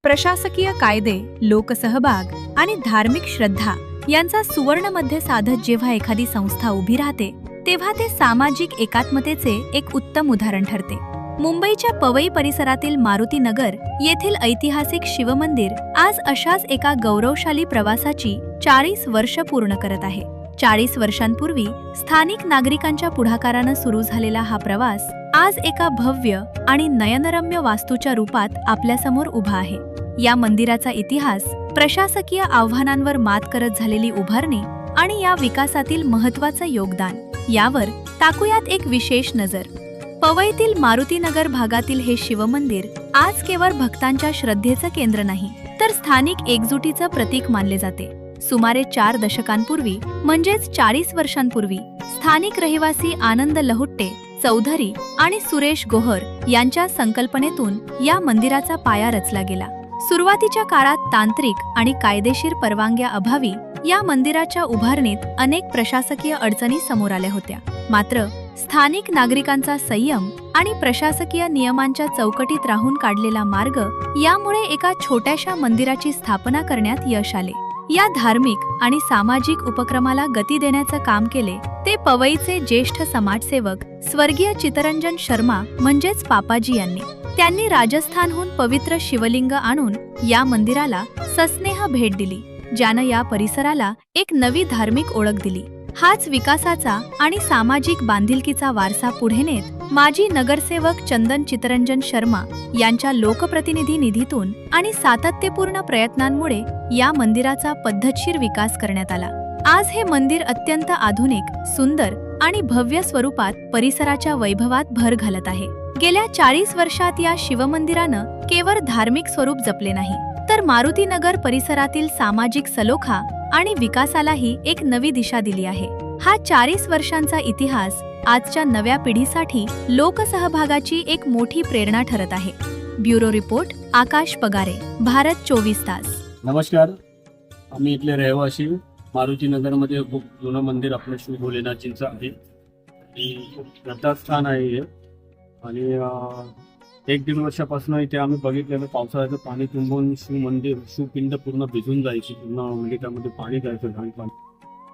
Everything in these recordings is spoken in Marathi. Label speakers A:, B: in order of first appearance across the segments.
A: प्रशासकीय कायदे, लोकसहभाग आणि धार्मिक श्रद्धा यांचा सुवर्ण मध्य साधत जेव्हा एखादी संस्था उभी राहते तेव्हा ते सामाजिक एकात्मतेचे एक उत्तम उदाहरण ठरते। मुंबईच्या पवई परिसरातील मारुती नगर येथील ऐतिहासिक शिवमंदिर आज अशाच एका गौरवशाली प्रवासाची 40 वर्ष पूर्ण करत आहे। 40 वर्षांपूर्वी स्थानिक नागरिकांच्या पुढाकाराने सुरू झालेला हा प्रवास आज एका भव्य आणि नयनरम्य वास्तूच्या रूपात आपल्यासमोर उभा आहे। या मंदिराचा इतिहास, प्रशासकीय आव्हानांवर मात करत झालेली उभारणी आणि या विकासातील महत्त्वाचे योगदान यावर टाकूयात एक विशेष नजर। पवईतील मारुतीनगर भागातील हे शिवमंदिर आज केवळ भक्तांच्या श्रद्धेचं केंद्र नाही, तर स्थानिक एकजुटीचं प्रतीक मानले जाते। सुमारे 4 दशकांपूर्वी म्हणजेच 40 वर्षांपूर्वी स्थानिक रहिवासी आनंद लहुट्टे चौधरी आणि सुरेश गोहर यांच्या संकल्पनेतून या मंदिराचा पाया रचला गेला। सुरुवातीच्या काळात तांत्रिक आणि कायदेशीर परवानग्या अभावी या मंदिराच्या उभारणीत अनेक प्रशासकीय अडचणी समोर आल्या होत्या। मात्र स्थानिक नागरिकांचा संयम आणि प्रशासकीय नियमांच्या चौकटीत राहून काढलेला मार्ग यामुळे एका छोट्याशा मंदिराची स्थापना करण्यात यश आले। या धार्मिक आणि सामाजिक उपक्रमाला गती देण्याचं काम केले ते पवईचे ज्येष्ठ समाजसेवक स्वर्गीय चितरंजन शर्मा म्हणजेच पापाजी यांनी। त्यांनी राजस्थानहून पवित्र शिवलिंग आणून या मंदिराला सस्नेह भेट दिली, ज्यानं या परिसराला एक नवी धार्मिक ओळख दिली। हाच विकासाचा आणि सामाजिक बांधिलकीचा वारसा पुढे नेत माजी नगरसेवक चंदन चितरंजन शर्मा यांच्या लोकप्रतिनिधी निधीतून आणि सातत्यपूर्ण प्रयत्नांमुळे या मंदिराचा पद्धतशीर विकास करण्यात आला। आज हे मंदिर अत्यंत आधुनिक, सुंदर आणि भव्य स्वरूपात परिसराच्या वैभवात भर घालत आहे। गेल्या 40 वर्षात या शिवमंदिरानं केवळ धार्मिक स्वरूप जपले नाही, तर मारुतीनगर परिसरातील सामाजिक सलोखा आणि विकासालाही एक नवी दिशा दिली आहे। हा 40 वर्षांचा इतिहास आजच्या नव्या पिढीसाठी लोकसहभागाची एक मोठी प्रेरणा ठरत आहे। ब्युरो रिपोर्ट, आकाश पगारे, भारत 24 तास।
B: नमस्कार, आम्ही इथले रहिवासी। मारुतीनगरमध्ये खूप जुनं मंदिर आपलं श्री भोलेनाथजींचं आहे आणि खूप श्रद्धास्थान आहे हे। आणि 1-1.5 वर्षापासून इथे आम्ही बघितलेलं पावसाळ्याचं पाणी तुंबून शिवपिंड पूर्ण भिजून जायची, पूर्ण म्हणजे त्यामध्ये पाणी जायचं घाणपाणी।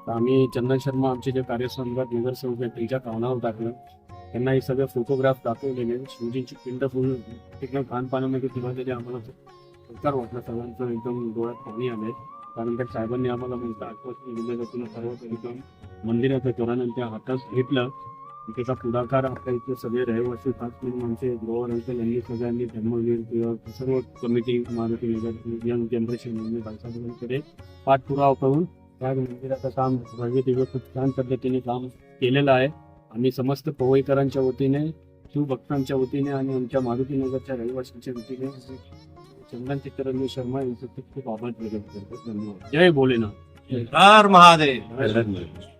B: तर आम्ही चंदन शर्मा आमचे जे कार्यसंघात नगरसेवक आहेत त्यांच्या कानावर टाकलं, त्यांना हे सगळे फोटोग्राफ दाखवलेले। शिवजींची पिंड पूर्ण एकदम घाणपाण्यामध्ये दिवाळलेली आम्हाला सरकार वाटलं, सगळ्यांचं एकदम डोळ्यात पाणी आलंय। कारण त्या साहेबांनी आम्हाला म्हणजे आश्वासन दिलं की सर्व एकदम मंदिराचं करून त्या हातात घेतलं। त्याचा पुढाकार आपल्या इथे सगळे रहिवासी, खास करून आमचे गृह अंकल यांनी सगळ्यांनी धर्मवीर किंवा सर्व कमिटी मारुतीनगर यंग जनरेशन बायसांकडे पाठपुरावा करून त्या मंदिराचं काम भव्य दिव्य खूप छान पद्धतीने काम केलेलं आहे। आम्ही समस्त पवईकरांच्या वतीने, शिवभक्तांच्या वतीने आणि आमच्या मारुतीनगरच्या रहिवाशांच्या वतीने चंदन चितरंजन शर्मा यांचे खूप खूप आभार व्यक्त करतो। धन्यवाद। जय भोलेनाथ।
C: हर महादेव।